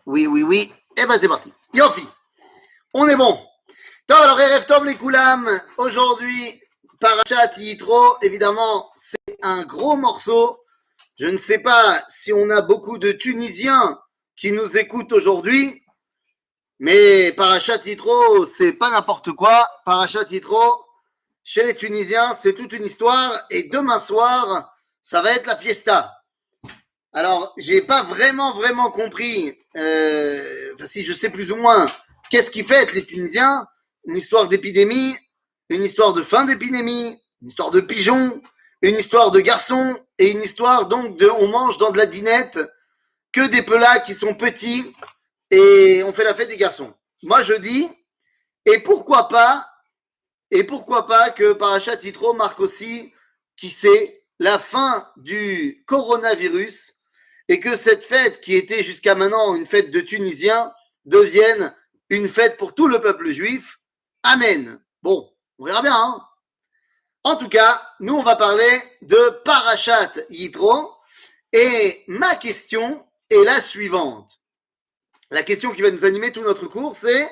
Oui, oui, oui. Et ben c'est parti. Yofi, on est bon. Toi, alors Erev Tov les Koulam, aujourd'hui, Parashat Yitro, évidemment, c'est un gros morceau. Je ne sais pas si on a beaucoup de Tunisiens qui nous écoutent aujourd'hui, mais Parashat Yitro, c'est pas n'importe quoi. Parashat Yitro, chez les Tunisiens, c'est toute une histoire, et demain soir, ça va être la fiesta. Alors, j'ai pas vraiment compris, si je sais plus ou moins, qu'est-ce qui fait les Tunisiens? Une histoire d'épidémie, une histoire de fin d'épidémie, une histoire de pigeons, une histoire de garçons, et une histoire donc de on mange dans de la dinette que des pelats qui sont petits, et on fait la fête des garçons. Moi, je dis, et pourquoi pas que Parashat Yitro marque aussi, qui sait, la fin du coronavirus, et que cette fête qui était jusqu'à maintenant une fête de Tunisiens devienne une fête pour tout le peuple juif. Amen. Bon, on verra bien. Hein. En tout cas, nous on va parler de Parashat Yitro, et ma question est la suivante. La question qui va nous animer tout notre cours, c'est,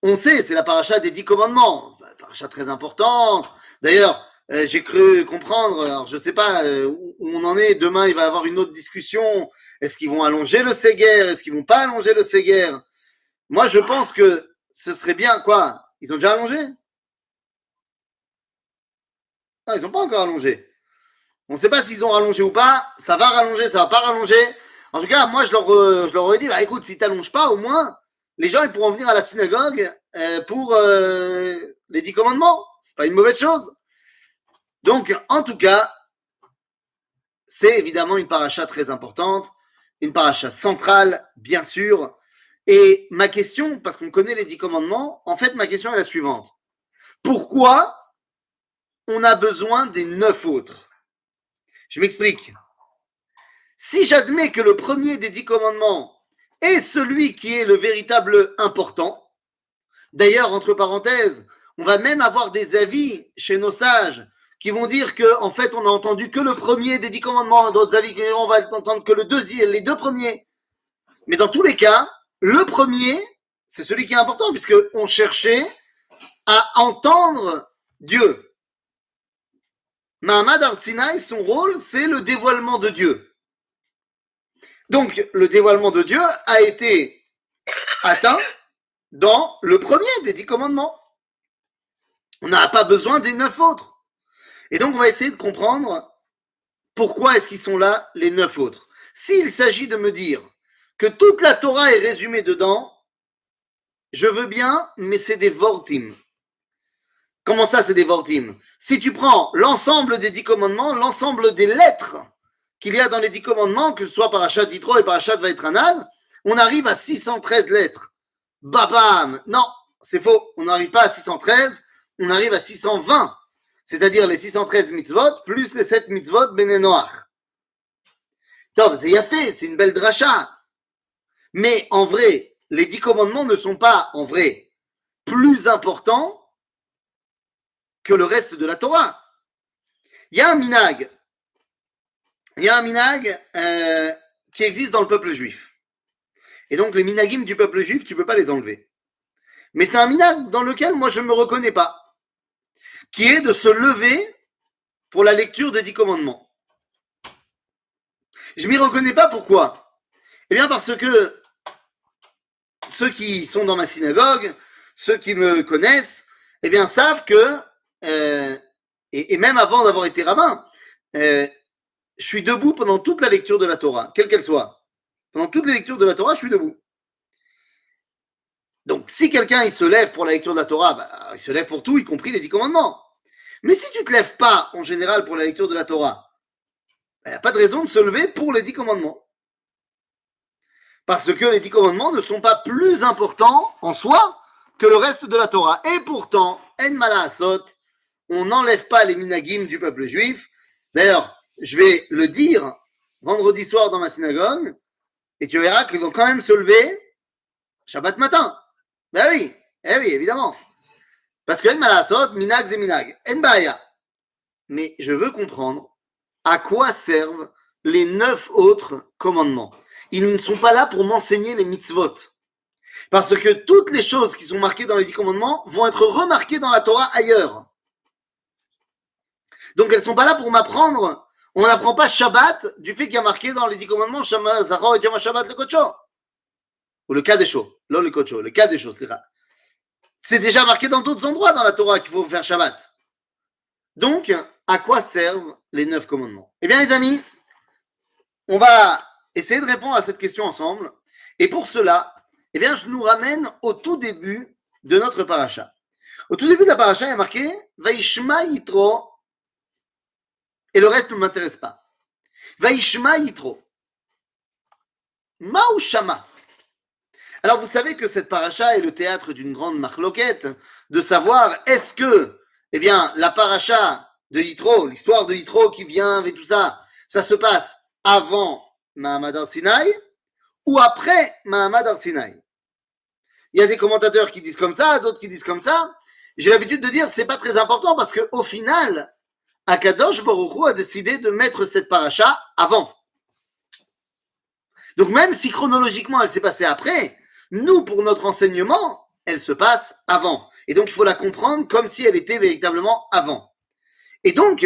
on sait, c'est la Parashat des 10 commandements, Parashat très importante. D'ailleurs, j'ai cru comprendre, alors je ne sais pas où on en est, demain il va y avoir une autre discussion, est-ce qu'ils vont allonger le Séguer, est-ce qu'ils vont pas allonger le Séguer? Moi je pense que ce serait bien, quoi, ils ont déjà allongé? Non, ils n'ont pas encore allongé. On ne sait pas s'ils ont rallongé ou pas, ça va rallonger, ça va pas rallonger. En tout cas, moi je leur aurais dit, bah écoute, si tu n'allonges pas, au moins, les gens ils pourront venir à la synagogue pour les 10 commandements. C'est pas une mauvaise chose. Donc, en tout cas, c'est évidemment une paracha très importante, une paracha centrale, bien sûr. Et ma question, parce qu'on connaît les 10 commandements, en fait, ma question est la suivante. Pourquoi on a besoin des 9 autres? Je m'explique. Si j'admets que le premier des 10 commandements est celui qui est le véritable important, d'ailleurs, entre parenthèses, on va même avoir des avis chez nos sages qui vont dire que, en fait, on a entendu que le premier des 10 commandements, d'autres avis on va entendre que les deux premiers. Mais dans tous les cas, le premier, c'est celui qui est important, puisqu'on cherchait à entendre Dieu. Mahamad Arsinaï, son rôle, c'est le dévoilement de Dieu. Donc, le dévoilement de Dieu a été atteint dans le premier des 10 commandements. On n'a pas besoin des 9 autres. Et donc, on va essayer de comprendre pourquoi est-ce qu'ils sont là, les 9 autres. S'il s'agit de me dire que toute la Torah est résumée dedans, je veux bien, mais c'est des vortim. Comment ça, c'est des vortim? Si tu prends l'ensemble des 10 commandements, l'ensemble des lettres qu'il y a dans les 10 commandements, que ce soit Parashat Yitro et Parashat Vaïtranan, on arrive à 613 lettres. Babam! Non, c'est faux. On n'arrive pas à 613, on arrive à 620. C'est-à-dire les 613 mitzvot plus les 7 mitzvot Benenoach. Tov, c'est yafé, c'est une belle dracha. Mais en vrai, les 10 commandements ne sont pas, en vrai, plus importants que le reste de la Torah. Il y a un minag. Qui existe dans le peuple juif. Et donc, les minagim du peuple juif, tu ne peux pas les enlever. Mais c'est un minag dans lequel moi, je ne me reconnais pas. Qui est de se lever pour la lecture des 10 commandements. Je ne m'y reconnais pas, pourquoi? Eh bien, parce que ceux qui sont dans ma synagogue, ceux qui me connaissent, eh bien, savent que, et même avant d'avoir été rabbin, je suis debout pendant toute la lecture de la Torah, quelle qu'elle soit. Pendant toute la lecture de la Torah, je suis debout. Donc, si quelqu'un il se lève pour la lecture de la Torah, bah, il se lève pour tout, y compris les 10 commandements. Mais si tu ne te lèves pas, en général, pour la lecture de la Torah, il n'y a pas de raison de se lever pour les 10 commandements. Parce que les 10 commandements ne sont pas plus importants en soi que le reste de la Torah. Et pourtant, en malasot, on n'enlève pas les minagim du peuple juif. D'ailleurs, je vais le dire vendredi soir dans ma synagogue, et tu verras qu'ils vont quand même se lever Shabbat matin. Ben oui, évidemment. Parce que en malasot, minag c'est minag. En baya. Mais je veux comprendre à quoi servent les 9 autres commandements. ils ne sont pas là pour m'enseigner les mitzvot. Parce que toutes les choses qui sont marquées dans les 10 commandements vont être remarquées dans la Torah ailleurs. Donc elles ne sont pas là pour m'apprendre. On n'apprend pas Shabbat du fait qu'il y a marqué dans les 10 commandements Zachor et Yom Shabbat le Kocho. Ou le Kadesho. Non le Kocho, le Kadesho, c'est déjà marqué dans d'autres endroits dans la Torah qu'il faut faire Shabbat. Donc, à quoi servent les 9 commandements? Eh bien, les amis, on va essayer de répondre à cette question ensemble. Et pour cela, eh bien, je nous ramène au tout début de notre paracha. Au tout début de la paracha, il y a marqué Vaishma Yitro, et le reste ne m'intéresse pas. Vaishma Yitro. Ma'u Shama. Alors, vous savez que cette paracha est le théâtre d'une grande marloquette de savoir est-ce que, eh bien, la paracha de Yitro, l'histoire de Yitro qui vient avec tout ça, ça se passe avant Mahamad Har-Sinaï ou après Mahamad Har-Sinaï. Il y a des commentateurs qui disent comme ça, d'autres qui disent comme ça. J'ai l'habitude de dire c'est pas très important parce qu'au final, Akadosh Baruch Hu a décidé de mettre cette paracha avant. Donc même si chronologiquement elle s'est passée après, nous, pour notre enseignement, elle se passe avant. Et donc il faut la comprendre comme si elle était véritablement avant. Et donc,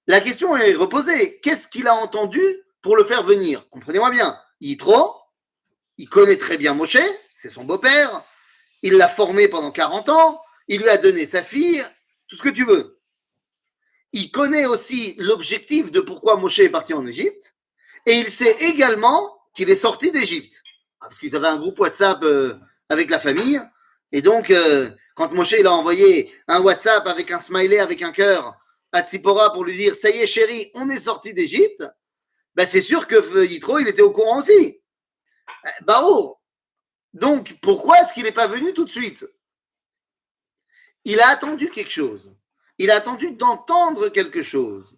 la question est reposée. Qu'est-ce qu'il a entendu pour le faire venir? Comprenez-moi bien. Yitro, il connaît très bien Moshe, c'est son beau-père. Il l'a formé pendant 40 ans. Il lui a donné sa fille, tout ce que tu veux. Il connaît aussi l'objectif de pourquoi Moshe est parti en Égypte. Et il sait également qu'il est sorti d'Égypte. Parce qu'ils avaient un groupe WhatsApp avec la famille. Et donc, quand Moshe il a envoyé un WhatsApp avec un smiley, avec un cœur à Tzipora pour lui dire « Ça y est chérie, on est sorti d'Égypte », ben c'est sûr que Yitro, il était au courant aussi. Baour. Donc, pourquoi est-ce qu'il n'est pas venu tout de suite? Il a attendu quelque chose. Il a attendu d'entendre quelque chose.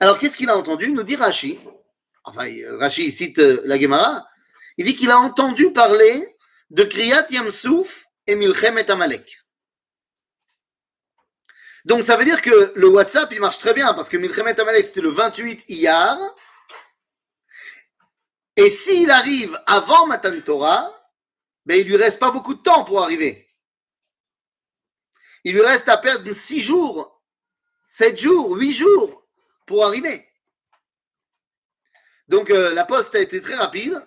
Alors, qu'est-ce qu'il a entendu? Nous dit Rashi. Enfin, Rashi cite la Gemara. Il dit qu'il a entendu parler de Kriyat Yamsouf et Milchemet Amalek. Donc, ça veut dire que le WhatsApp, il marche très bien parce que Milchemet Amalek, c'était le 28 Iyar. Et s'il arrive avant Matan Torah, ben, il lui reste pas beaucoup de temps pour arriver. Il lui reste à perdre 6 jours, 7 jours, 8 jours pour arriver. Donc, la poste a été très rapide.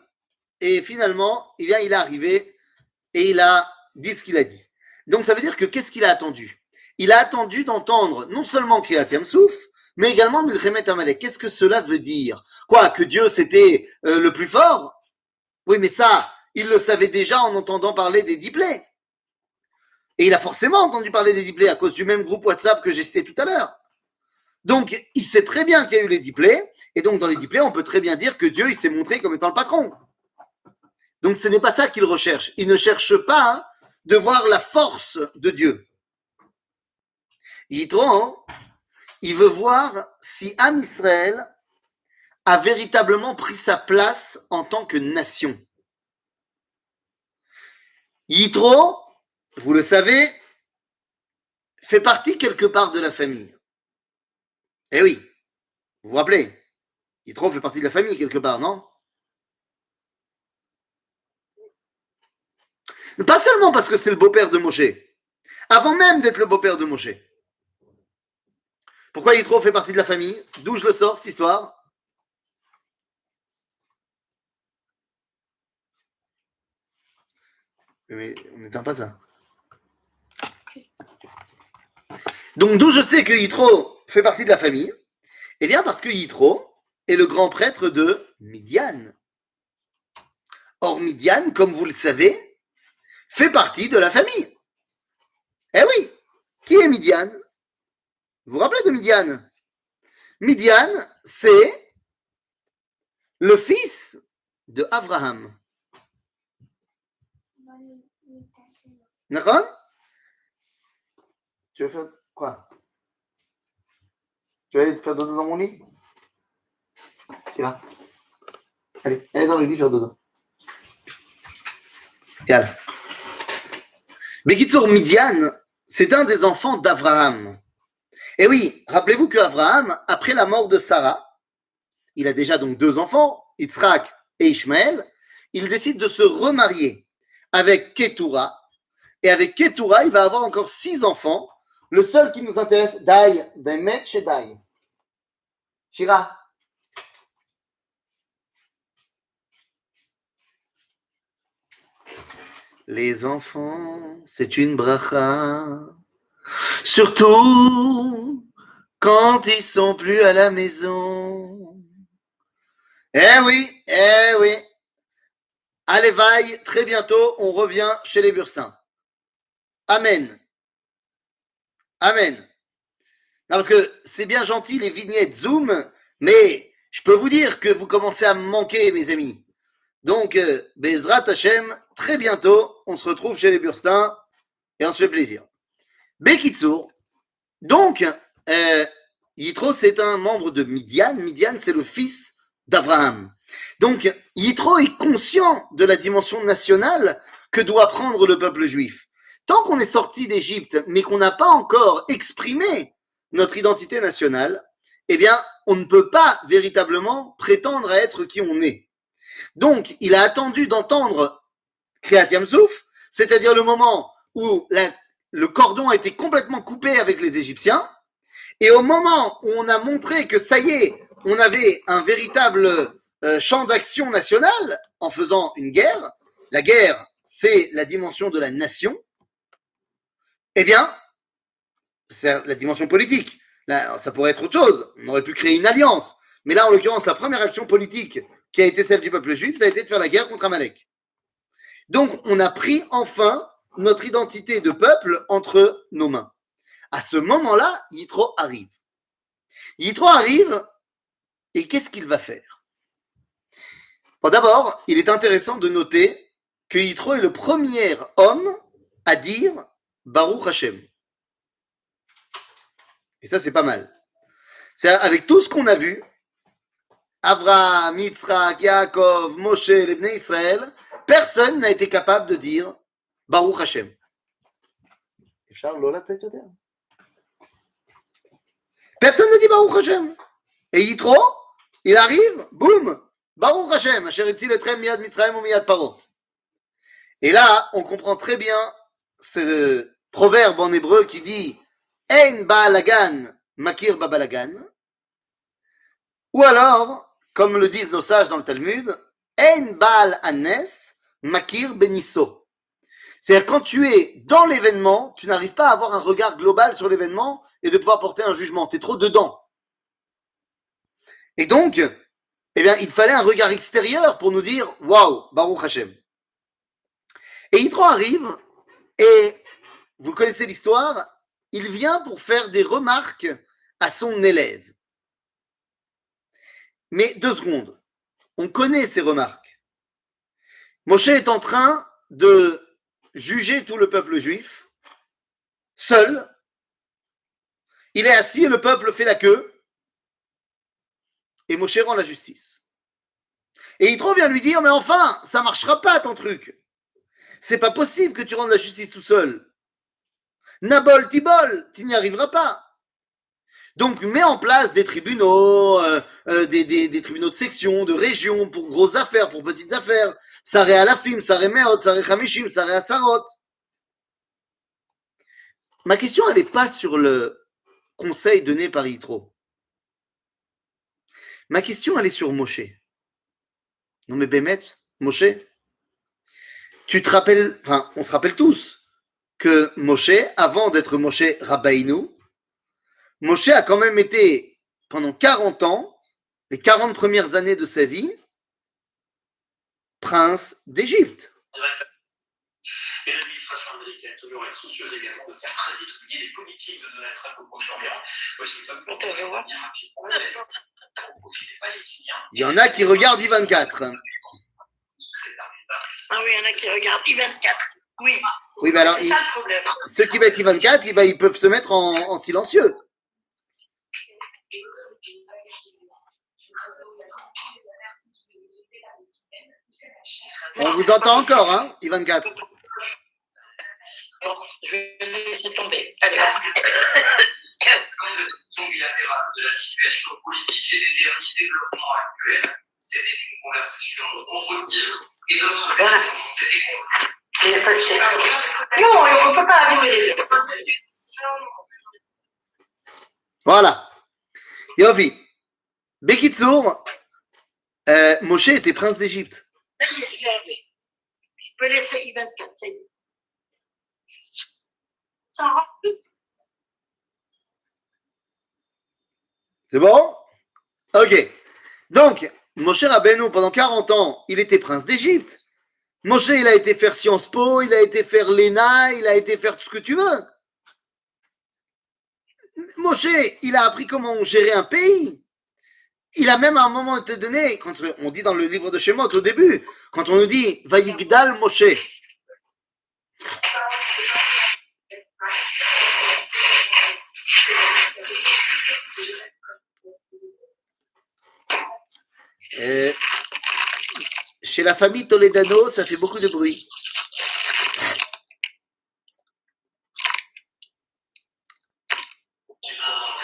Et finalement, eh bien, il est arrivé et il a dit ce qu'il a dit. Donc, ça veut dire que qu'est-ce qu'il a attendu? Il a attendu d'entendre non seulement Kriyat Yamsouf, mais également Milchemet Amalek. Qu'est-ce que cela veut dire? Quoi? Que Dieu, c'était le plus fort? Oui, mais ça, il le savait déjà en entendant parler des 10 plaies. Et il a forcément entendu parler des 10 plaies à cause du même groupe WhatsApp que j'ai cité tout à l'heure. Donc, il sait très bien qu'il y a eu les 10 plaies. Et donc, dans les 10 plaies, on peut très bien dire que Dieu, il s'est montré comme étant le patron. Donc, ce n'est pas ça qu'il recherche. Il ne cherche pas de voir la force de Dieu. Yitro, il veut voir si Am Israël a véritablement pris sa place en tant que nation. Yitro, vous le savez, fait partie quelque part de la famille. Eh oui, vous vous rappelez, Yitro fait partie de la famille quelque part, non? Pas seulement parce que c'est le beau-père de Moshe, avant même d'être le beau-père de Moshe. Pourquoi Yitro fait partie de la famille? D'où je le sors, cette histoire? Mais on n'éteint pas ça. Donc d'où je sais que Yitro fait partie de la famille? Eh bien parce que Yitro est le grand prêtre de Midian. Or Midian, comme vous le savez, fait partie de la famille. Eh oui, qui est Midian? Vous vous rappelez de Midian? Midian, c'est le fils de Abraham. D'accord? Tu veux faire quoi? Tu vas aller te faire dodo dans mon lit? Tiens. Allez, allez dans le lit faire dodo. Yalla. Bekitsour, Midian, c'est un des enfants d'Abraham. Et oui, rappelez-vous qu'Abraham, après la mort de Sarah, il a déjà donc 2 enfants, Yitzhak et Ishmaël, il décide de se remarier avec Ketura. Et avec Ketura, il va avoir encore 6 enfants. Le seul qui nous intéresse, Dai, Bemet chez Dai. Shira. Les enfants, c'est une bracha. Surtout quand ils sont plus à la maison. Eh oui, eh oui. Allez, vaille, très bientôt, on revient chez les Burstins. Amen. Amen. Non, parce que c'est bien gentil les vignettes Zoom, mais je peux vous dire que vous commencez à me manquer, mes amis. Donc, Bezrat Hashem, très bientôt, on se retrouve chez les Burstins et on se fait plaisir. Bekitsour, donc, Yitro, c'est un membre de Midian. Midian, c'est le fils d'Abraham. Donc, Yitro est conscient de la dimension nationale que doit prendre le peuple juif. Tant qu'on est sorti d'Égypte, mais qu'on n'a pas encore exprimé notre identité nationale, eh bien, on ne peut pas véritablement prétendre à être qui on est. Donc, il a attendu d'entendre Kriyat Yamsouf, c'est-à-dire le moment où le cordon a été complètement coupé avec les Égyptiens, et au moment où on a montré que ça y est, on avait un véritable champ d'action national en faisant une guerre, la guerre, c'est la dimension de la nation, eh bien, c'est la dimension politique. Là, ça pourrait être autre chose, on aurait pu créer une alliance. Mais là, en l'occurrence, la première action politique qui a été celle du peuple juif, ça a été de faire la guerre contre Amalek. Donc, on a pris enfin notre identité de peuple entre nos mains. À ce moment-là, Yitro arrive. Yitro arrive, et qu'est-ce qu'il va faire? Bon, d'abord, il est intéressant de noter que Yitro est le premier homme à dire Baruch Hashem. Et ça, c'est pas mal. C'est avec tout ce qu'on a vu, Avraham, Yitzhak, Yaakov, Moshe, les Bnei Israël, personne n'a été capable de dire Baruch Hashem. Personne ne dit Baruch Hashem. Et Yitro, il arrive, boum, Baruch Hashem, Asher Etzil Etrem Miyad Mitzrayim ou Miyad Paro. Et là, on comprend très bien ce proverbe en hébreu qui dit Ein Baalagan Makir Babalagan. Ou alors, comme le disent nos sages dans le Talmud, En Baal Anes Makir Benisso. C'est-à-dire, quand tu es dans l'événement, tu n'arrives pas à avoir un regard global sur l'événement et de pouvoir porter un jugement. Tu es trop dedans. Et donc, eh bien, il fallait un regard extérieur pour nous dire Waouh, Baruch Hashem. Et Yitro arrive, et vous connaissez l'histoire, il vient pour faire des remarques à son élève. Mais 2 secondes, on connaît ces remarques. Moshe est en train de juger tout le peuple juif, seul. Il est assis et le peuple fait la queue. Et Moshe rend la justice. Et Yitro vient lui dire, mais enfin, ça marchera pas ton truc. C'est pas possible que tu rendes la justice tout seul. Nabol, Tibol, tu n'y arriveras pas. Donc, mets en place des tribunaux, des tribunaux de section, de région, pour grosses affaires, pour petites affaires. Saré Alafim, Saré Meot, Saré Chamishim, Saré Asarot. Ma question, elle n'est pas sur le conseil donné par Yitro. Ma question, elle est sur Moshe. Non mais Bémet, Moshe, tu te rappelles, enfin, on se rappelle tous que Moshe, avant d'être Moshe Rabbeinu, Moshe a quand même été, pendant 40 ans, les 40 premières années de sa vie, prince d'Égypte. Et l'administration américaine, toujours être soucieuse également de faire tradouiller les politiques de Donald Trump au Proche-Orient. Washington pour revenir rapidement au profit des Palestiniens. Il y en a qui regardent I24. Ah oui, il y en a qui regardent I24. Oui. Oui, ben alors, ceux qui mettent I24, ils peuvent se mettre en silencieux. On vous entend encore, hein, I24. Bon, je vais laisser tomber. Allez, bilatérale de la situation politique et des derniers développements actuels. c'était une conversation constructive. Et d'autres, c'était facile. Non, on ne peut pas allumer les deux. Voilà. Yofi. Bekitsour, Moshe était prince d'Égypte. Ça y est, je l'ai enlevé. Je peux laisser I24, ça y est. Ça rentre vite. C'est bon? Ok. Donc, Moshe Rabbeinu, pendant 40 ans, il était prince d'Égypte. Moshe, il a été faire Sciences Po, il a été faire l'ENA, il a été faire tout ce que tu veux. Moshe, il a appris comment gérer un pays. Il a même à un moment été donné, quand on dit dans le livre de Shemot au début, quand on nous dit Vayigdal Moshe. Chez la famille Toledano, ça fait beaucoup de bruit.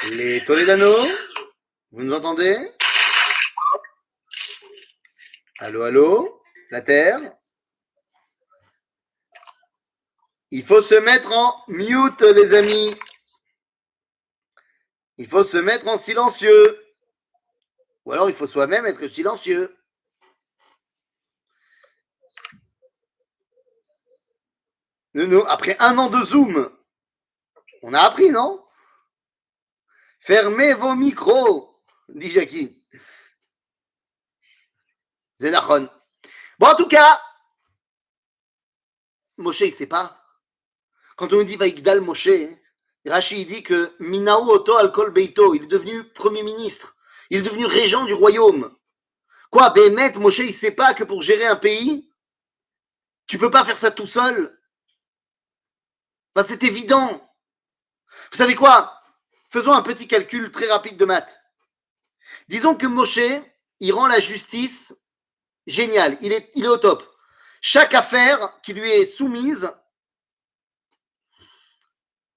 Les Toledano, vous nous entendez? Allô, allô? La Terre? Il faut se mettre en mute, les amis. Il faut se mettre en silencieux. Ou alors il faut soi-même être silencieux. Nous, après 1 an de Zoom, on a appris, non? Fermez vos micros, dit Jackie. Zénachon. Bon, en tout cas, Moshe, il ne sait pas. Quand on nous dit Vaïgdal Moshe, Rashi dit que Minaou Oto Alkol Beito, il est devenu Premier ministre. Il est devenu régent du royaume. Quoi, Béhémet, Moshe, il ne sait pas que pour gérer un pays, tu ne peux pas faire ça tout seul. Enfin, c'est évident. Vous savez quoi? Faisons un petit calcul très rapide de maths. Disons que Moshe, il rend la justice géniale. Il est au top. Chaque affaire qui lui est soumise,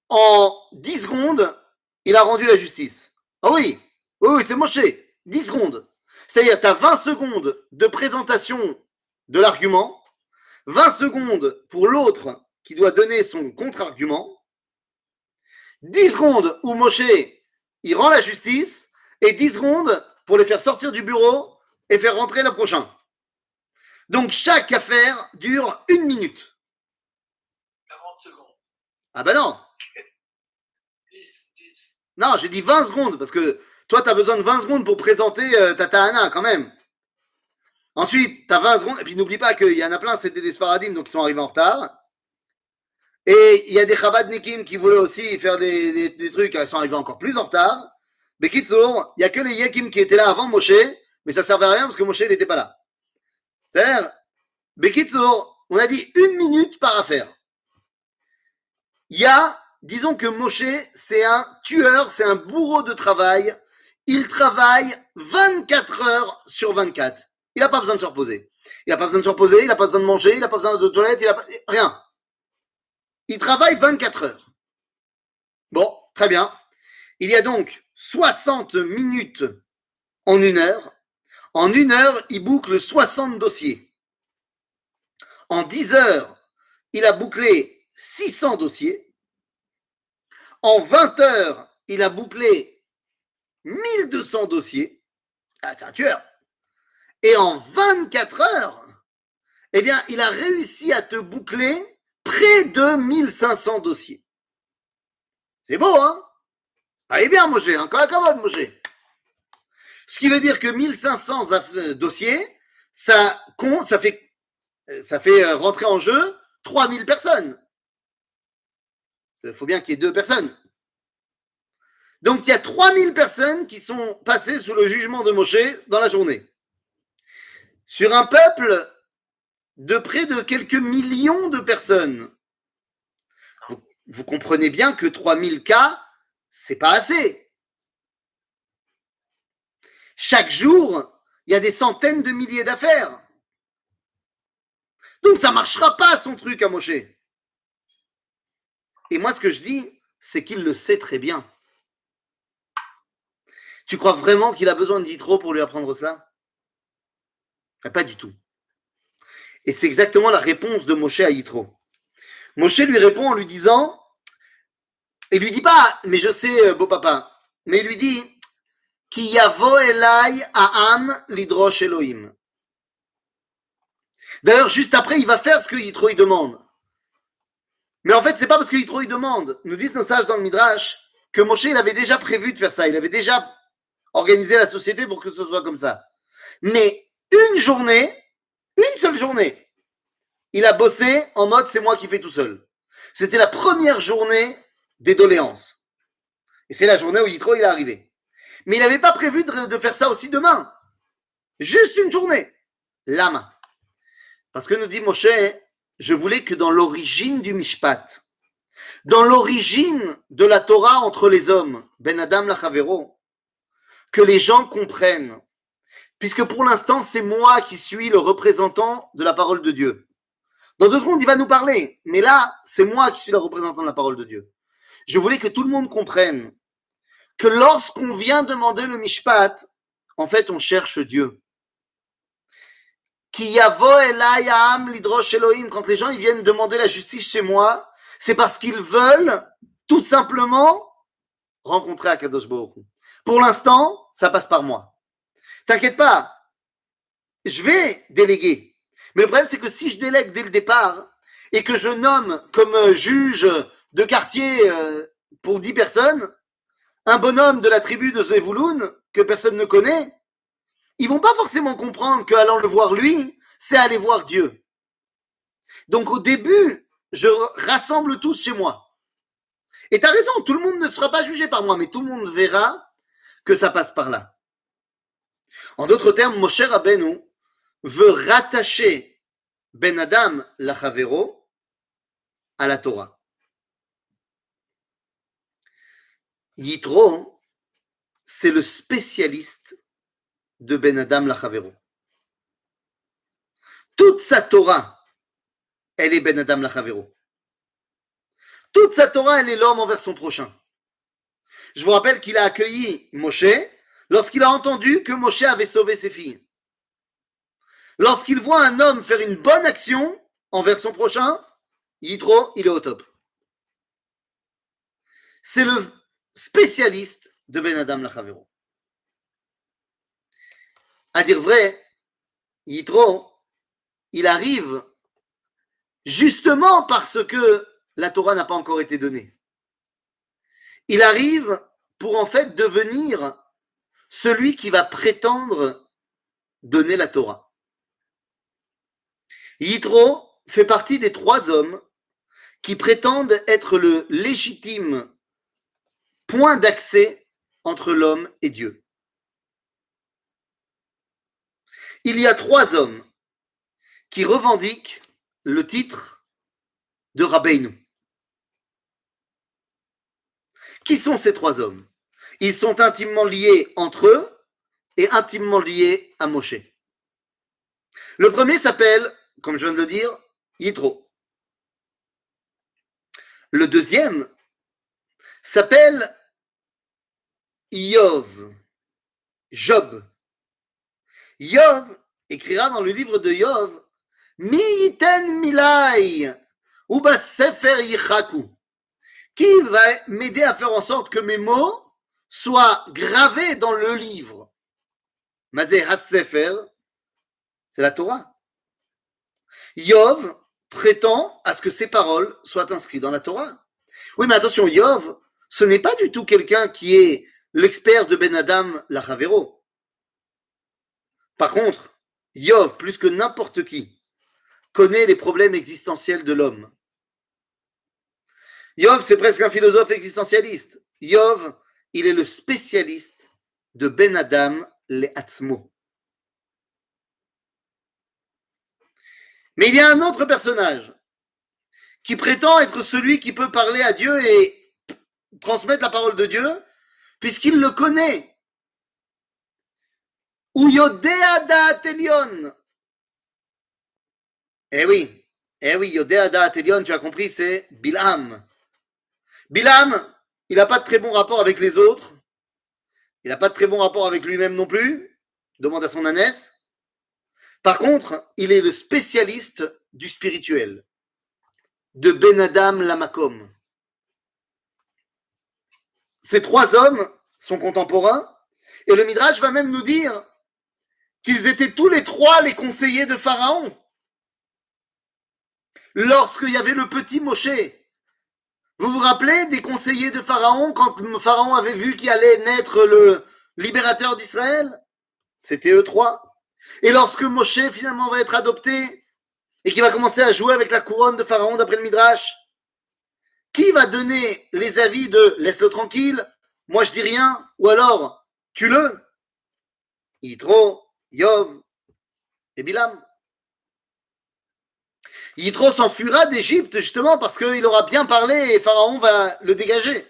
en 10 secondes, il a rendu la justice. Ah oui, oui, c'est Moshe. 10 secondes. C'est-à-dire, tu as 20 secondes de présentation de l'argument, 20 secondes pour l'autre qui doit donner son contre-argument, 10 secondes où Moshe, il rend la justice, et 10 secondes pour les faire sortir du bureau et faire rentrer le prochain. Donc, chaque affaire dure 1 minute. 40 secondes. Ah ben non. 10. Non, j'ai dit 20 secondes, parce que toi, tu as besoin de 20 secondes pour présenter ta Tahana, quand même. Ensuite, tu as 20 secondes, et puis n'oublie pas qu'il y en a plein, c'était des Sfaradim, donc ils sont arrivés en retard. Et il y a des Chabadnikim qui voulaient aussi faire des trucs, ils sont arrivés encore plus en retard. Mais Kitsour, il n'y a que les Yekim qui étaient là avant Moshe, mais ça ne servait à rien parce que Moshe n'était pas là. C'est-à-dire, Bekitsour, on a dit 1 minute par affaire. Il y a, disons que Moshe, c'est un tueur, c'est un bourreau de travail. Il travaille 24 heures sur 24. Il n'a pas besoin de se reposer. Il n'a pas besoin de se reposer, il n'a pas besoin de manger, il n'a pas besoin de toilette, il n'a pas... rien. Il travaille 24 heures. Bon, très bien. Il y a donc 60 minutes en 1 heure. En 1 heure, il boucle 60 dossiers. En 10 heures, il a bouclé 600 dossiers. En 20 heures, il a bouclé 1200 dossiers. Ah, c'est un tueur. Et en 24 heures, eh bien, il a réussi à te boucler près de 1500 dossiers. C'est beau, hein? Allez bien, Moshe, encore la commode, Moshe. Ce qui veut dire que 1500 dossiers, ça fait rentrer en jeu 3000 personnes. Il faut bien qu'il y ait 2 personnes. Donc, il y a 3000 personnes qui sont passées sous le jugement de Moshe dans la journée. Sur un peuple de près de quelques millions de personnes. Vous comprenez bien que 3000 cas, c'est pas assez. Chaque jour, il y a des centaines de milliers d'affaires. Donc, ça marchera pas, son truc à Moshe. Et moi, ce que je dis, c'est qu'il le sait très bien. Tu crois vraiment qu'il a besoin de Yitro pour lui apprendre ça? Pas du tout. Et c'est exactement la réponse de Moshe à Yitro. Moshe lui répond en lui disant, il lui dit pas, mais je sais, beau papa, mais il lui dit, Ki yavo elai ha'am lidrosh Elohim. D'ailleurs, juste après, il va faire ce que Yitro il demande. Mais en fait, c'est pas parce que Yitro il demande. Nous disent nos sages dans le Midrash que Moshe il avait déjà prévu de faire ça. Il avait déjà organisé la société pour que ce soit comme ça. Mais une seule journée, il a bossé en mode c'est moi qui fais tout seul. C'était la première journée des doléances. Et c'est la journée où Yitro il est arrivé. Mais il n'avait pas prévu de faire ça aussi demain. Juste une journée. Lama. Parce que nous dit Moshe, je voulais que dans l'origine du Mishpat, dans l'origine de la Torah entre les hommes, Ben Adam Lachavero, que les gens comprennent. Puisque pour l'instant, c'est moi qui suis le représentant de la parole de Dieu. Dans 2 secondes, il va nous parler. Mais là, c'est moi qui suis le représentant de la parole de Dieu. Je voulais que tout le monde comprenne que lorsqu'on vient demander le Mishpat, en fait, on cherche Dieu. Ki yavo elai ha'am lidrosh Elohim. Quand les gens ils viennent demander la justice chez moi, c'est parce qu'ils veulent tout simplement rencontrer Akadosh Baruch Hu. Pour l'instant, ça passe par moi. T'inquiète pas, je vais déléguer. Mais le problème, c'est que si je délègue dès le départ et que je nomme comme juge de quartier pour 10 personnes, un bonhomme de la tribu de Zevouloun que personne ne connaît, ils vont pas forcément comprendre qu'allant le voir lui, c'est aller voir Dieu. Donc au début, je rassemble tous chez moi. Et tu as raison, tout le monde ne sera pas jugé par moi, mais tout le monde verra que ça passe par là. En d'autres termes, Moshe Rabbeinu veut rattacher Ben Adam Lachavero à la Torah. Yitro, c'est le spécialiste de Ben Adam Lachavero. Toute sa Torah, elle est Ben Adam Lachavero. Toute sa Torah, elle est l'homme envers son prochain. Je vous rappelle qu'il a accueilli Moshe lorsqu'il a entendu que Moshe avait sauvé ses filles. Lorsqu'il voit un homme faire une bonne action envers son prochain, Yitro, il est au top. C'est le spécialiste de Ben Adam Lachavero. À dire vrai, Yitro, il arrive justement parce que la Torah n'a pas encore été donnée. Il arrive pour en fait devenir celui qui va prétendre donner la Torah. Yitro fait partie des 3 hommes qui prétendent être le légitime point d'accès entre l'homme et Dieu. Il y a 3 hommes qui revendiquent le titre de Rabbeinu. Qui sont ces 3 hommes? Ils sont intimement liés entre eux et intimement liés à Moshe. Le premier s'appelle, comme je viens de le dire, Yitro. Le deuxième s'appelle Yov, Job. Yov écrira dans le livre de Yov, Mi yiten milai, uba sefer yichaku. Qui va m'aider à faire en sorte que mes mots soient gravés dans le livre? Mazé has-sefer, c'est la Torah. Yov prétend à ce que ses paroles soient inscrites dans la Torah. Oui, mais attention, Yov, ce n'est pas du tout quelqu'un qui est l'expert de Ben Adam Lachavero. Par contre, Yov, plus que n'importe qui, connaît les problèmes existentiels de l'homme. Yov, c'est presque un philosophe existentialiste. Yov, il est le spécialiste de Ben Adam Le'atzmo. Mais il y a un autre personnage qui prétend être celui qui peut parler à Dieu et transmettre la parole de Dieu, puisqu'il le connaît. Ou Yodea Da'at Elyon. Eh oui, Yodea Da'at Elyon, tu as compris, c'est Bilham. Bilham, il n'a pas de très bon rapport avec les autres. Il n'a pas de très bon rapport avec lui-même non plus. Demande à son ânesse. Par contre, il est le spécialiste du spirituel, de Ben Adam Lamakom. Ces trois hommes sont contemporains, et le Midrash va même nous dire qu'ils étaient tous les trois les conseillers de Pharaon. Lorsqu'il y avait le petit Moshe, vous vous rappelez des conseillers de Pharaon quand Pharaon avait vu qu'il allait naître le libérateur d'Israël? C'était eux trois. Et lorsque Moshe finalement va être adopté et qu'il va commencer à jouer avec la couronne de Pharaon d'après le Midrash, qui va donner les avis de laisse-le tranquille, moi je dis rien, ou alors tue-le? Yitro, Yov et Bilam. Yitro s'enfuira d'Égypte justement parce qu'il aura bien parlé et Pharaon va le dégager.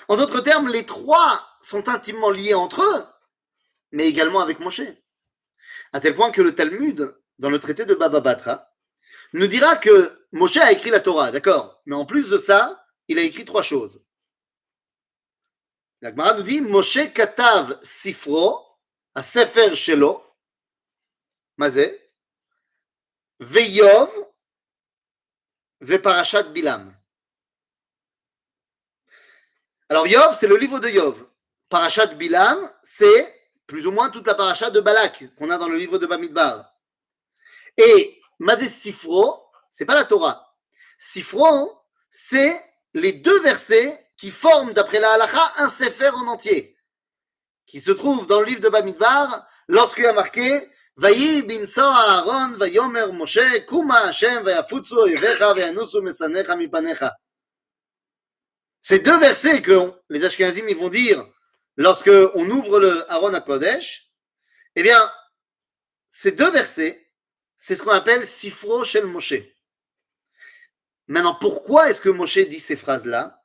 En d'autres termes, les trois sont intimement liés entre eux, mais également avec Moshe. À tel point que le Talmud, dans le traité de Baba Batra, nous dira que Moshe a écrit la Torah, d'accord, mais en plus de ça, il a écrit trois choses. La Gemara nous dit Moshe katav sifro, a sefer shelo, mazé, ve'yov, ve'parashat bilam. Alors Yov, c'est le livre de Yov. Parashat bilam, c'est plus ou moins toute la parashat de Balak qu'on a dans le livre de Bamidbar. Et mazé sifro, c'est pas la Torah. Sifro, c'est les deux versets qui forment, d'après la halakha, un sefer en entier, qui se trouve dans le livre de Bamidbar, lorsqu'il y a marqué Vayi binso Aaron, vayomer Moshe, kuma Hashem, vayafutsu oyevecha, vayanusu mesanecha mipanecha. Ces deux versets que les Ashkenazim ils vont dire lorsque on ouvre le Aaron HaKodesh, eh bien, ces deux versets, c'est ce qu'on appelle Sifro Shel Moshe. Maintenant, pourquoi est-ce que Moshe dit ces phrases-là?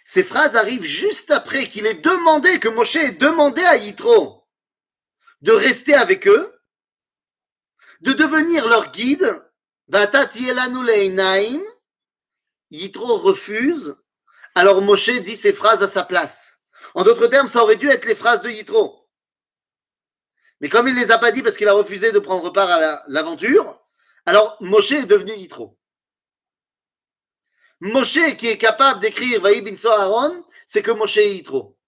Ces phrases arrivent juste après qu'il ait demandé, que Moshe ait demandé à Yitro de rester avec eux, de devenir leur guide. Yitro refuse, alors Moshe dit ces phrases à sa place. En d'autres termes, ça aurait dû être les phrases de Yitro. Mais comme il ne les a pas dit parce qu'il a refusé de prendre part à l'aventure, alors Moshe est devenu Yitro. Moshe qui est capable d'écrire Vayi binso Aaron, c'est que Moshe est Yitro.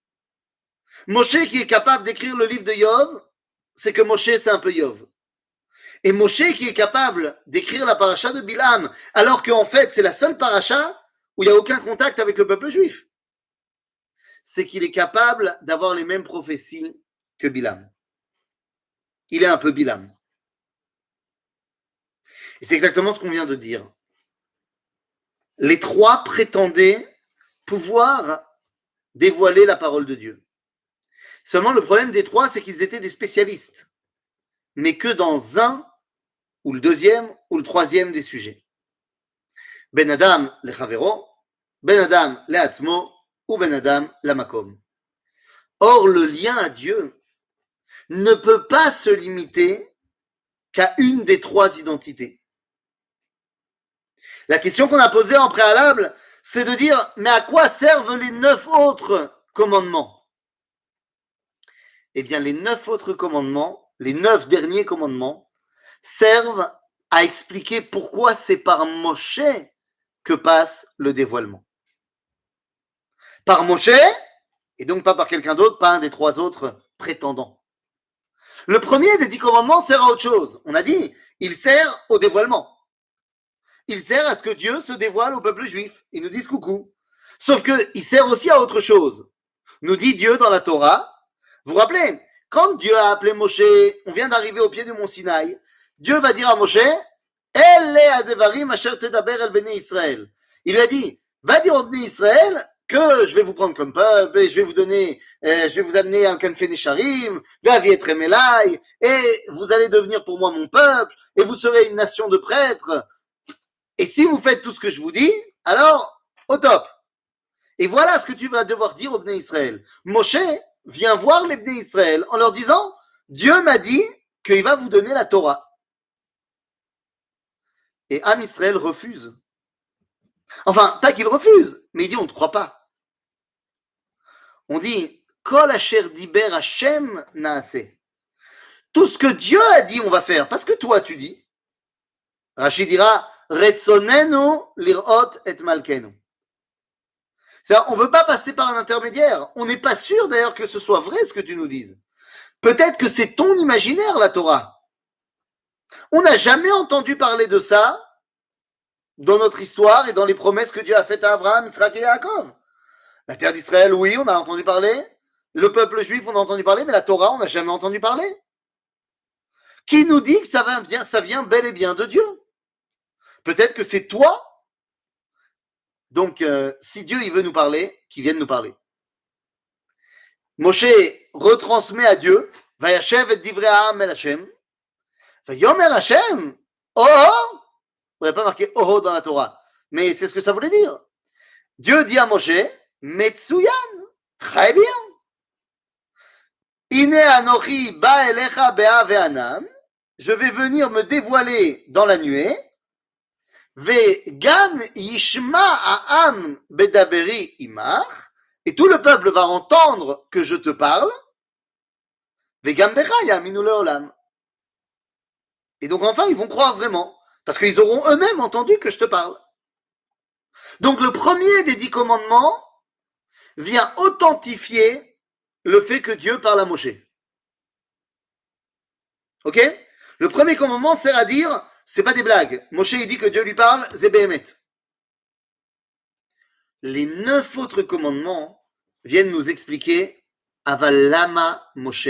Moshe qui est capable d'écrire le livre de Yov, c'est que Moshe c'est un peu Yov. Et Moshe qui est capable d'écrire la paracha de Bilam, alors qu'en fait c'est la seule paracha où il n'y a aucun contact avec le peuple juif, c'est qu'il est capable d'avoir les mêmes prophéties que Bilam. Il est un peu Bilam. Et c'est exactement ce qu'on vient de dire. Les trois prétendaient pouvoir dévoiler la parole de Dieu. Seulement, le problème des trois, c'est qu'ils étaient des spécialistes, mais que dans un, ou le deuxième, ou le troisième des sujets. Ben Adam le Chavero, Ben Adam le Atzmo, ou Ben Adam la Makom. Or, le lien à Dieu ne peut pas se limiter qu'à une des trois identités. La question qu'on a posée en préalable, c'est de dire, mais à quoi servent les 9 autres commandements? Eh bien, les 9 autres commandements, les 9 derniers commandements, servent à expliquer pourquoi c'est par Moshe que passe le dévoilement. Par Moshe, et donc pas par quelqu'un d'autre, pas un des trois autres prétendants. Le premier des 10 commandements sert à autre chose. On a dit, il sert au dévoilement. Il sert à ce que Dieu se dévoile au peuple juif. Ils nous disent coucou. Sauf qu'il sert aussi à autre chose. Nous dit Dieu dans la Torah. Vous vous rappelez, quand Dieu a appelé Moshe, on vient d'arriver au pied du mont Sinaï, Dieu va dire à Moshe, Elle adevarim asher tedaber el bnei Israël. Il lui a dit, va dire au bnei Israël que je vais vous prendre comme peuple, et je vais vous amener un kanfei nesharim, v'avietrem elai, et vous allez devenir pour moi mon peuple, et vous serez une nation de prêtres. Et si vous faites tout ce que je vous dis, alors, au top. Et voilà ce que tu vas devoir dire au Bnei Israël. Moshe vient voir les Bnei Israël en leur disant, Dieu m'a dit qu'il va vous donner la Torah. Et Am Israël refuse. Enfin, pas qu'il refuse, mais il dit, on ne te croit pas. On dit, Kol asher diber Hashem naase. tout ce que Dieu a dit, on va faire. Parce que toi, tu dis. Rachid dira, Retzonenu lirot et malkenu. C'est-à-dire, on ne veut pas passer par un intermédiaire. On n'est pas sûr d'ailleurs que ce soit vrai ce que tu nous dises. Peut-être que c'est ton imaginaire, la Torah. On n'a jamais entendu parler de ça dans notre histoire et dans les promesses que Dieu a faites à Abraham, Yitzhak et Yaakov. La terre d'Israël, oui, on a entendu parler. Le peuple juif, on a entendu parler, mais la Torah, on n'a jamais entendu parler. Qui nous dit que ça vient bel et bien de Dieu? Peut-être que c'est toi. Donc, si Dieu il veut nous parler, qu'il vienne nous parler. Moshe retransmet à Dieu, Vayashev et divrei ha'am el Hashem, Vayomer Hashem, oh, oh. Vous n'avez pas marqué oh dans la Torah, mais c'est ce que ça voulait dire. Dieu dit à Moshe, Metsuyan, très bien. Ine anochi ba elecha be'a ve'anam, je vais venir me dévoiler dans la nuée. Ve'gam yishma ha'am bedaberi imach, et tout le peuple va entendre que je te parle. Ve'gam becha yaminu le'olam. Et donc enfin, ils vont croire vraiment, parce qu'ils auront eux-mêmes entendu que je te parle. Donc le premier des 10 commandements vient authentifier le fait que Dieu parle à Moshe. Ok? Le premier commandement sert à dire, c'est pas des blagues. Moshe il dit que Dieu lui parle, c'est Béhémet. Les 9 autres commandements viennent nous expliquer Aval lama Moshe.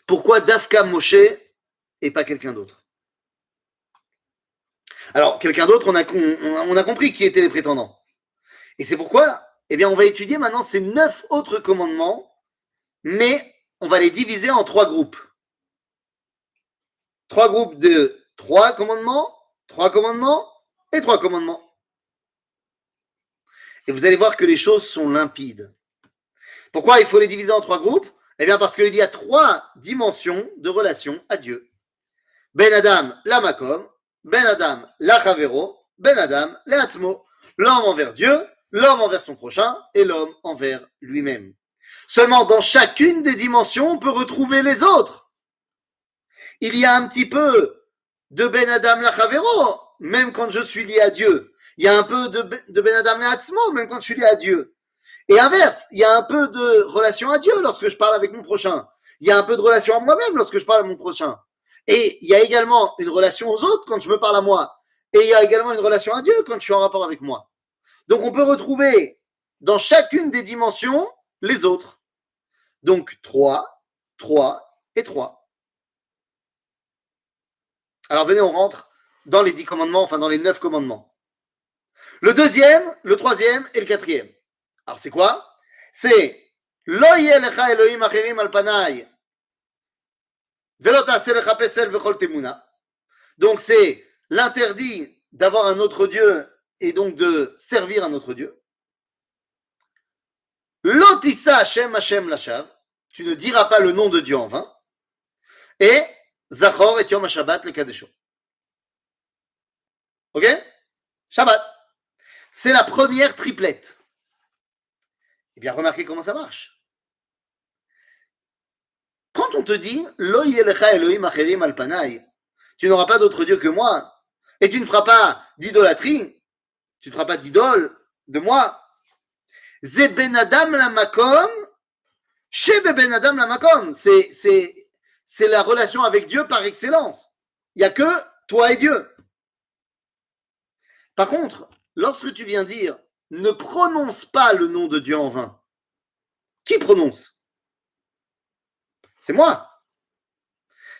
Pourquoi Dafka Moshe et pas quelqu'un d'autre? Alors, quelqu'un d'autre, on a compris qui étaient les prétendants. Et c'est pourquoi, eh bien, on va étudier maintenant ces 9 autres commandements, mais on va les diviser en 3 groupes. 3 groupes de 3 commandements, 3 commandements et 3 commandements. Et vous allez voir que les choses sont limpides. Pourquoi il faut les diviser en 3 groupes? Eh bien, parce qu'il y a 3 dimensions de relation à Dieu. Ben Adam, la Makom, Ben Adam, la Chavero, Ben Adam, la Atzmo. L'homme envers Dieu, l'homme envers son prochain et l'homme envers lui-même. Seulement, dans chacune des dimensions, on peut retrouver les autres. Il y a un petit peu de Ben Adam, la Chavero, même quand je suis lié à Dieu. Il y a un peu de Ben Adam, la Atzmo, même quand je suis lié à Dieu. Et inverse, il y a un peu de relation à Dieu lorsque je parle avec mon prochain. Il y a un peu de relation à moi-même lorsque je parle à mon prochain. Et il y a également une relation aux autres quand je me parle à moi. Et il y a également une relation à Dieu quand je suis en rapport avec moi. Donc on peut retrouver dans chacune des dimensions les autres. Donc 3, 3 et 3. Alors venez, on rentre dans les 10 commandements, enfin dans les 9 commandements. Le deuxième, le troisième et le quatrième. Alors c'est quoi? C'est Lo yeh lecha Elohim acherim al panai velo ta'aseh lecha pesel vechol temuna. Donc c'est l'interdit d'avoir un autre Dieu et donc de servir un autre Dieu. Lo tissa Hashem Hashem lashav, tu ne diras pas le nom de Dieu en vain. Et Zachor et Yom HaShabbat le Kadesho. Ok? Shabbat. C'est la première triplette. Eh bien, remarquez comment ça marche. Quand on te dit Lo yeh lecha Elohim acherim al panai, tu n'auras pas d'autre Dieu que moi, et tu ne feras pas d'idolâtrie, tu ne feras pas d'idole de moi. Ze ben Adam la makom, shebe ben Adam la makom. C'est la relation avec Dieu par excellence. Il n'y a que toi et Dieu. Par contre, lorsque tu viens dire ne prononce pas le nom de Dieu en vain, qui prononce? C'est moi.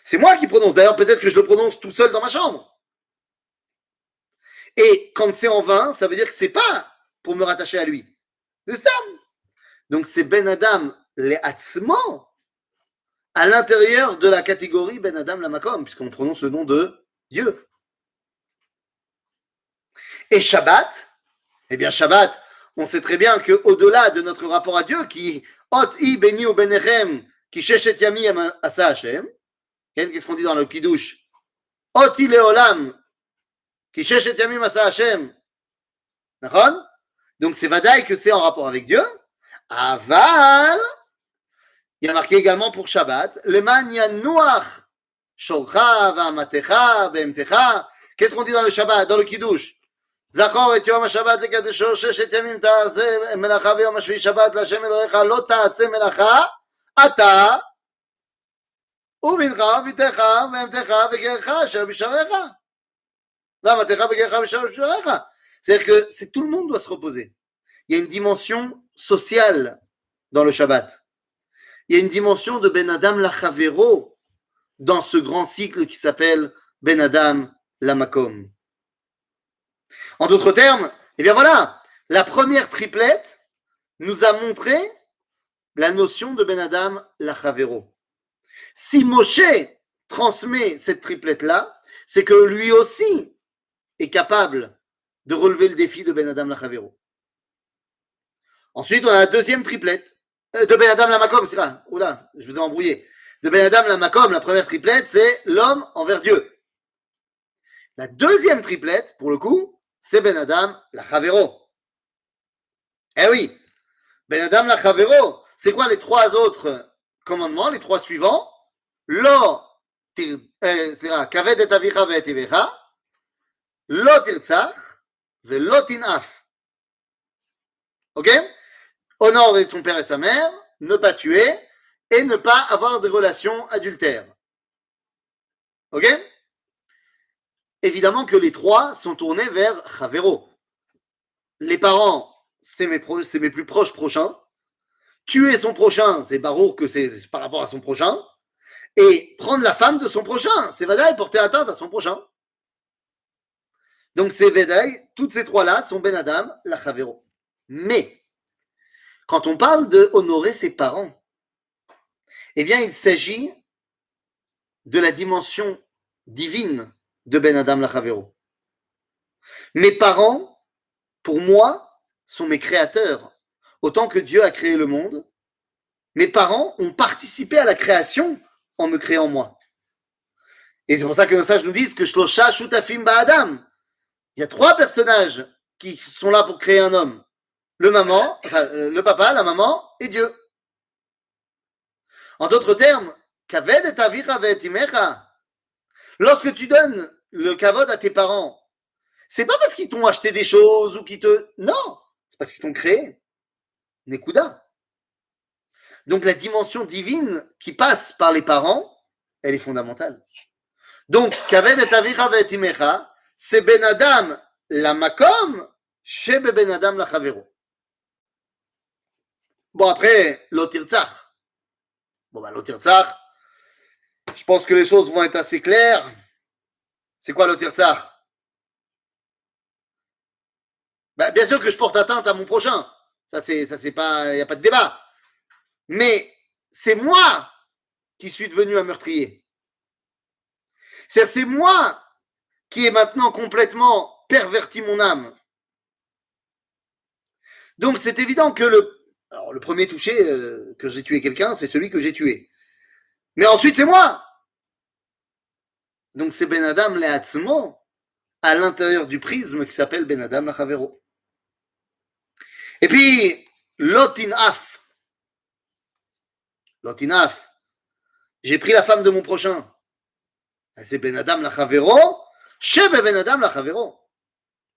C'est moi qui prononce. D'ailleurs, peut-être que je le prononce tout seul dans ma chambre. Et quand c'est en vain, ça veut dire que c'est pas pour me rattacher à lui. C'est ça. Donc c'est Ben Adam le Atzmo à l'intérieur de la catégorie Ben Adam la Makom, puisqu'on prononce le nom de Dieu. Et Shabbat, eh bien Shabbat, on sait très bien qu'au-delà de notre rapport à Dieu, qui Ot I Beni ou Benechem, qui Sheshet Yami Asa Hashem, qu'est-ce qu'on dit dans le Kiddush? Ot I Leolam, qui Sheshet Yami Asa Hashem. Donc c'est vadaï que c'est en rapport avec Dieu. Aval, Il y a marqué également pour Shabbat, Leman yanuach shorcha va'amatecha be'emtecha. Qu'est-ce qu'on dit dans le Shabbat, dans le Kiddush? Zachor et Yom HaShabbat lekadesho sheshet yamim ta'aseh melacha ve'yom hashvi Shabbat l'Hashem Elohecha lo ta'aseh melacha ata u'mincha v'itecha ve'emtecha ve'gerecha asher b'sharecha va'amatecha ve'gerecha asher b'sharecha. C'est-à-dire que tout le monde doit se reposer. Il y a une dimension sociale dans le Shabbat. Il y a une dimension de Ben Adam Lachavero dans ce grand cycle qui s'appelle Ben Adam Lamakom. En d'autres termes, eh bien voilà, la première triplette nous a montré la notion de Ben Adam Lachavero. Si Moshe transmet cette triplette-là, c'est que lui aussi est capable de relever le défi de Ben Adam Lachavero. Ensuite, on a la deuxième triplette. De Ben Adam Lamakom, c'est là. Oula, je vous ai embrouillé. De Ben Adam Lamakom, la première triplette, c'est l'homme envers Dieu. La deuxième triplette, pour le coup, c'est Ben Adam Lachavero. Eh oui, Ben Adam Lachavero, c'est quoi les trois autres commandements, les trois suivants? Lo, kaved et avicha ve'et ivecha, lo tirtzach, ve'lo tinaf. Ok? Honorer son père et sa mère, ne pas tuer et ne pas avoir des relations adultères. Ok? Évidemment que les trois sont tournés vers Chavero. Les parents, c'est mes plus proches prochains. Tuer son prochain, c'est barour que c'est par rapport à son prochain. Et prendre la femme de son prochain, c'est Vadaï porter atteinte à son prochain. Donc c'est Vadaï, toutes ces trois-là sont Ben Adam, la Chavero. Mais quand on parle de honorer ses parents, eh bien, il s'agit de la dimension divine de Ben Adam Lachavero. Mes parents, pour moi, sont mes créateurs. Autant que Dieu a créé le monde, mes parents ont participé à la création en me créant moi. Et c'est pour ça que nos sages nous disent que Shlosha Shutafim Ba'adam. Il y a trois personnages qui sont là pour créer un homme. Le papa, la maman et Dieu. En d'autres termes, kaved et avicha ve'et imecha. Lorsque tu donnes le kavod à tes parents, c'est pas parce qu'ils t'ont acheté des choses ou qu'ils te... Non, c'est parce qu'ils t'ont créé. Nekuda. Donc la dimension divine qui passe par les parents, elle est fondamentale. Donc, kaved et avicha ve'et imecha, c'est Ben Adam la makom, shebe Ben Adam la chavero. Bon, après, l'otirtzach. L'otirtzach, je pense que les choses vont être assez claires. C'est quoi l'otirtzach? Bien sûr que je porte atteinte à mon prochain. Ça, c'est pas, il n'y a pas de débat. Mais c'est moi qui suis devenu un meurtrier. C'est moi qui ai maintenant complètement perverti mon âme. Donc, c'est évident que le premier touché que j'ai tué quelqu'un, c'est celui que j'ai tué. Mais ensuite, c'est moi. Donc, c'est Ben Adam Le'atzmo à l'intérieur du prisme qui s'appelle Ben Adam Lachavero. Et puis, Lotinaf. Lotinaf. J'ai pris la femme de mon prochain. C'est Ben Adam Lachavero. Chez Ben Adam Lachavero.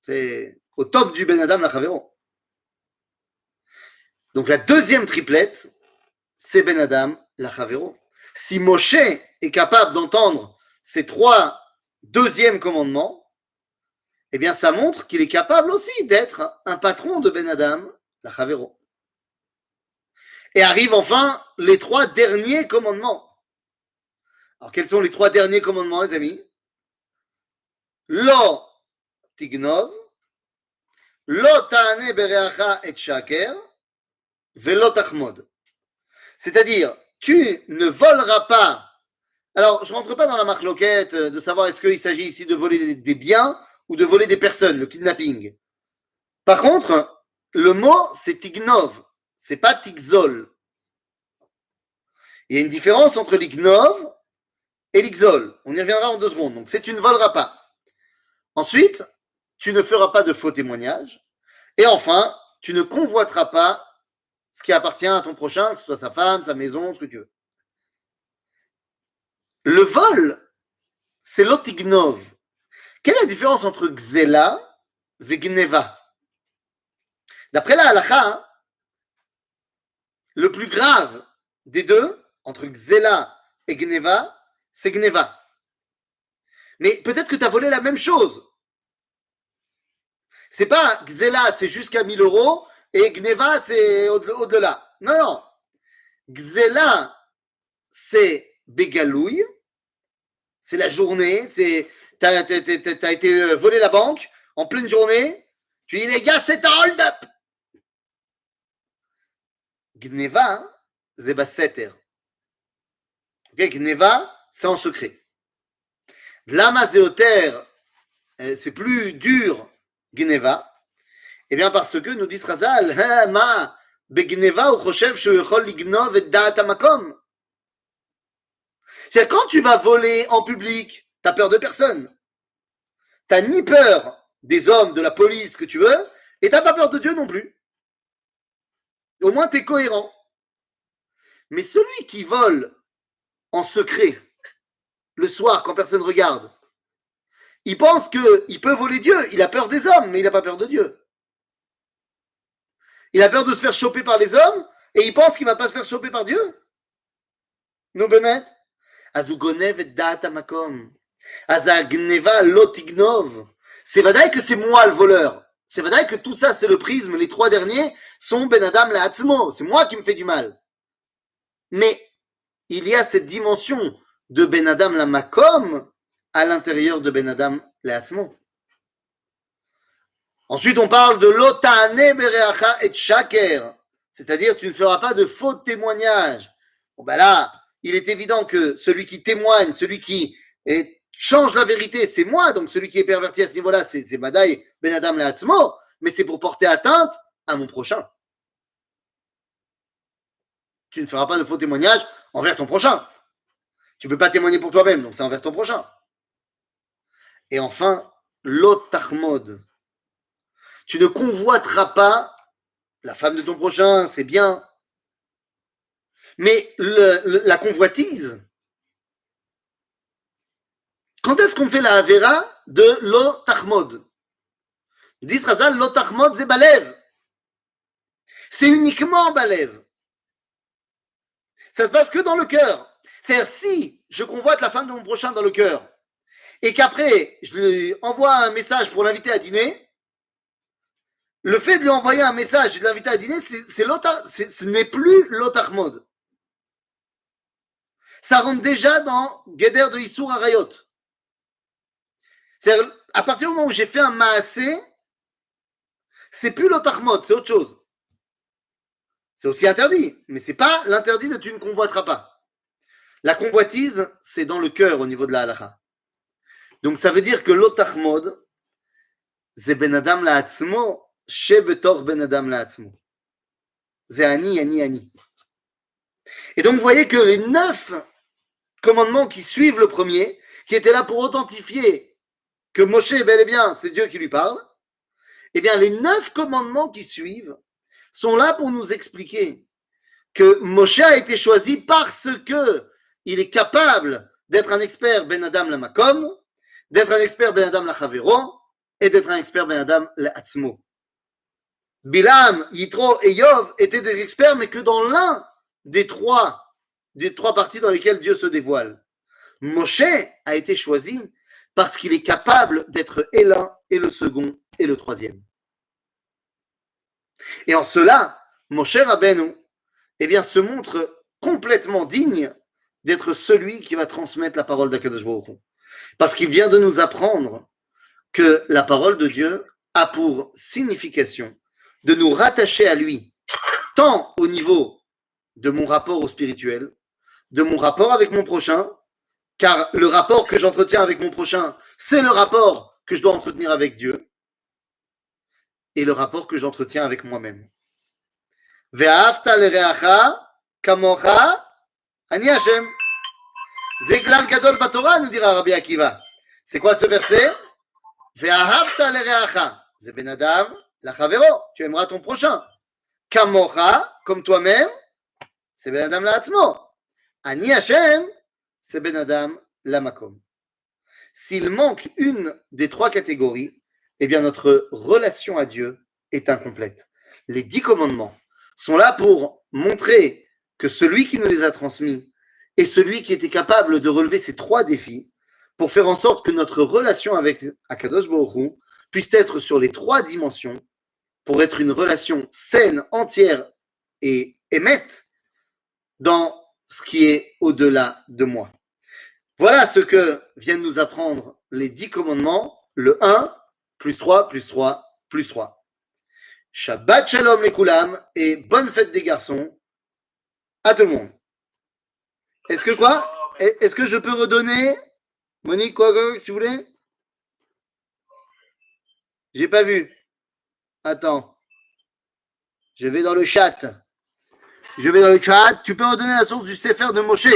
C'est au top du Ben Adam Lachavero. Donc la deuxième triplette, c'est Ben Adam Lachavero. Si Moshe est capable d'entendre ces trois deuxièmes commandements, eh bien ça montre qu'il est capable aussi d'être un patron de Ben Adam Lachavero. Et arrivent enfin les trois derniers commandements. Alors quels sont les trois derniers commandements, les amis? Lo tignov, lo ta'ane bereacha et shaker, velo tachmod. C'est-à-dire, tu ne voleras pas. Alors, je ne rentre pas dans la marloquette de savoir est-ce qu'il s'agit ici de voler des biens ou de voler des personnes, le kidnapping. Par contre, le mot, c'est tignov, c'est pas tigzol. Il y a une différence entre l'ignov et l'ixol. On y reviendra en 2 secondes. Donc, c'est tu ne voleras pas. Ensuite, tu ne feras pas de faux témoignages. Et enfin, tu ne convoiteras pas ce qui appartient à ton prochain, que ce soit sa femme, sa maison, ce que tu veux. Le vol, c'est l'otignov. Quelle est la différence entre gzela et gneva? D'après la halakha, le plus grave des deux, entre gzela et gneva, c'est gneva. Mais peut-être que tu as volé la même chose. C'est pas gzela, c'est jusqu'à 1000 euros, et gneva, c'est au-delà. Non, non. Gzela, c'est bégalouille, c'est la journée, c'est t'as été volé la banque en pleine journée, tu dis les gars, c'est un hold-up. Gneva, c'est basseter. Okay, Gneva, c'est en secret. Lama zéoter, c'est plus dur, Gneva. Eh bien, parce que nous dit Razal, ma, begneva ou choshev shu yechol lignov et da'at hamakom. C'est quand tu vas voler en public, t'as peur de personne. T'as ni peur des hommes, de la police que tu veux, et t'as pas peur de Dieu non plus. Au moins, t'es cohérent. Mais celui qui vole en secret, le soir, quand personne regarde, il pense qu'il peut voler Dieu. Il a peur des hommes, mais il n'a pas peur de Dieu. Il a peur de se faire choper par les hommes, et il pense qu'il ne va pas se faire choper par Dieu. Nous, Bémet. Azugonev et data makom. Azagneva lotignov. C'est vrai que c'est moi le voleur. C'est vrai que tout ça, c'est le prisme. Les trois derniers sont Ben Adam la Hatzmo. C'est moi qui me fais du mal. Mais il y a cette dimension de Ben Adam la Makom à l'intérieur de Ben Adam la Hatzmo. Ensuite, on parle de l'otane bereacha et shaker. C'est-à-dire, tu ne feras pas de faux témoignages. Bon, ben là, il est évident que celui qui témoigne, celui qui change la vérité, c'est moi. Donc, celui qui est perverti à ce niveau-là, c'est Madaï Ben Adam la Hatzmo. Mais c'est pour porter atteinte à mon prochain. Tu ne feras pas de faux témoignages envers ton prochain. Tu ne peux pas témoigner pour toi-même, donc c'est envers ton prochain. Et enfin, l'otachmod. Tu ne convoiteras pas la femme de ton prochain, c'est bien. Mais la convoitise, quand est-ce qu'on fait la Avera de l'otachmod? Dit Razal, l'otachmod, c'est balev. C'est uniquement balev. Ça se passe que dans le cœur. C'est-à-dire, si je convoite la femme de mon prochain dans le cœur, et qu'après, je lui envoie un message pour l'inviter à dîner, le fait de lui envoyer un message et de l'inviter à dîner, ce n'est plus l'otachmod. Ça rentre déjà dans Geder de Issour Arayot. C'est-à-dire, à partir du moment où j'ai fait un maasé, c'est plus l'otachmod, c'est autre chose. C'est aussi interdit, mais c'est pas l'interdit de tu ne convoiteras pas. La convoitise, c'est dans le cœur au niveau de la halakha. Donc ça veut dire que l'otachmod, c'est ben adam la atzmo, chez betor ben adam la atzmo. C'est ani, ani, ani. Et donc vous voyez que les 9 commandements qui suivent le premier, qui étaient là pour authentifier que Moshe, bel et bien, c'est Dieu qui lui parle, eh bien les 9 commandements qui suivent sont là pour nous expliquer que Moshe a été choisi parce que il est capable d'être un expert Ben Adam la Makom, d'être un expert Ben Adam la Chavero et d'être un expert Ben Adam la Atzmo. Bilam, Yitro et Yov étaient des experts, mais que dans l'un des trois parties dans lesquelles Dieu se dévoile. Moshe a été choisi parce qu'il est capable d'être et l'un, et le second, et le troisième. Et en cela, Moshe Rabbeinu, eh bien, se montre complètement digne d'être celui qui va transmettre la parole d'Akadosh Baruch Hu. Parce qu'il vient de nous apprendre que la parole de Dieu a pour signification de nous rattacher à lui, tant au niveau de mon rapport au spirituel, de mon rapport avec mon prochain, car le rapport que j'entretiens avec mon prochain, c'est le rapport que je dois entretenir avec Dieu, et le rapport que j'entretiens avec moi-même. Ve'ahavta l'ereacha kamocha ani Hashem. Zeklal gadol batorah, nous dira Rabbi Akiva. C'est quoi ce verset? Ve'ahavta l'ereacha. C'est Ben Adam la Chavero. Tu aimeras ton prochain. Kamocha, comme toi-même, c'est Ben Adam La'atzmo. Ani Hashem, c'est Ben Adam La'makom. S'il manque une des trois catégories, eh bien notre relation à Dieu est incomplète. Les 10 commandements sont là pour montrer que celui qui nous les a transmis est celui qui était capable de relever ces 3 défis pour faire en sorte que notre relation avec Akadosh Baruch Hu puisse être sur les 3 dimensions pour être une relation saine, entière et émette dans ce qui est au-delà de moi. Voilà ce que viennent nous apprendre les 10 commandements, le 1, plus 3, plus 3, plus 3. Shabbat Shalom les Koulam et bonne fête des garçons à tout le monde. Est-ce que quoi? Est-ce que je peux redonner? Monique, quoi, si vous voulez? J'ai pas vu. Attends. Je vais dans le chat. Tu peux redonner la source du Sefer de Moshe?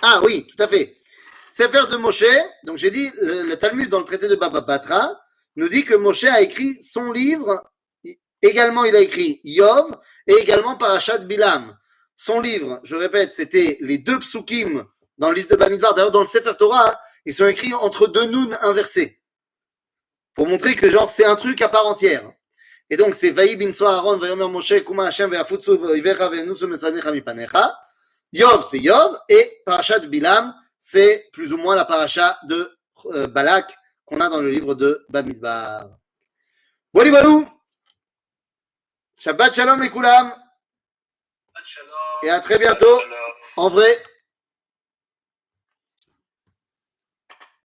Ah oui, tout à fait. Sefer de Moshe, donc j'ai dit, le Talmud dans le traité de Baba Batra nous dit que Moshe a écrit son livre, également il a écrit Yov et également Parashat Bilam. Son livre, je répète, c'était les 2 psukim dans le livre de Bamidbar. D'ailleurs, dans le Sefer Torah, ils sont écrits entre 2 nouns inversés pour montrer que genre c'est un truc à part entière. Et donc c'est Vaï bin Aaron, Vayomer Moshe, Kuma Hashem, Ve'afutsu, Ve'ivecha, Ve'nusu Mesanecha Mipanecha. Yov, c'est Yov, et Parashat Bilam, c'est plus ou moins la paracha de Balak qu'on a dans le livre de Bamidbar. Voilà, voilà. Shabbat Shalom les Koulam. Et à très bientôt, en vrai.